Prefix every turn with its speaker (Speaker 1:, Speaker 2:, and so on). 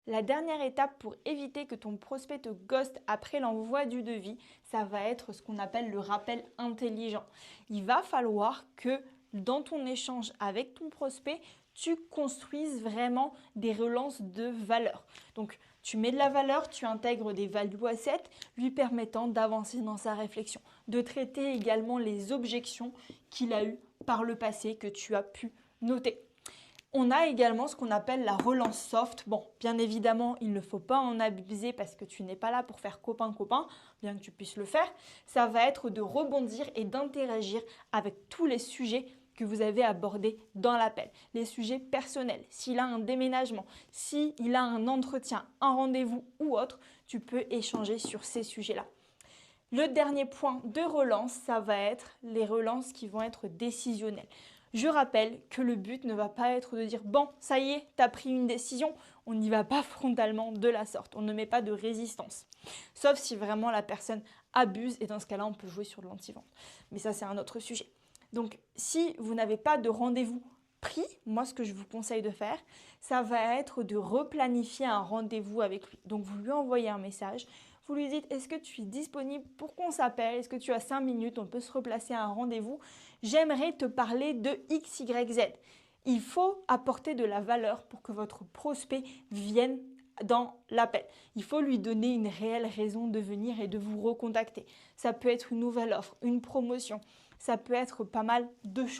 Speaker 1: La dernière étape pour éviter que ton prospect te ghoste après l'envoi du devis, ça va être ce qu'on appelle le rappel intelligent. Il va falloir que dans ton échange avec ton prospect, tu construises vraiment des relances de valeur. Donc, tu mets de la valeur, tu intègres des value assets lui permettant d'avancer dans sa réflexion, de traiter également les objections qu'il a eues par le passé que tu as pu noter. On a également ce qu'on appelle la relance soft. Bon, bien évidemment, il ne faut pas en abuser parce que tu n'es pas là pour faire copain-copain, bien que tu puisses le faire. Ça va être de rebondir et d'interagir avec tous les sujets que vous avez abordés dans l'appel. Les sujets personnels, s'il a un déménagement, s'il a un entretien, un rendez-vous ou autre, tu peux échanger sur ces sujets-là. Le dernier point de relance, ça va être les relances qui vont être décisionnelles. Je rappelle que le but ne va pas être de dire « bon, ça y est, tu as pris une décision ». On n'y va pas frontalement de la sorte, on ne met pas de résistance. Sauf si vraiment la personne abuse et dans ce cas-là, on peut jouer sur l'anti-vente. Mais ça, c'est un autre sujet. Donc, si vous n'avez pas de rendez-vous pris, moi, ce que je vous conseille de faire, ça va être de replanifier un rendez-vous avec lui. Donc, vous lui envoyez un message, vous lui dites « est-ce que tu es disponible pour qu'on s'appelle? Est-ce que tu as 5 minutes? On peut se replacer à un rendez-vous. J'aimerais te parler de X, Y, Z. » Il faut apporter de la valeur pour que votre prospect vienne dans l'appel. Il faut lui donner une réelle raison de venir et de vous recontacter. Ça peut être une nouvelle offre, une promotion. Ça peut être pas mal de choses.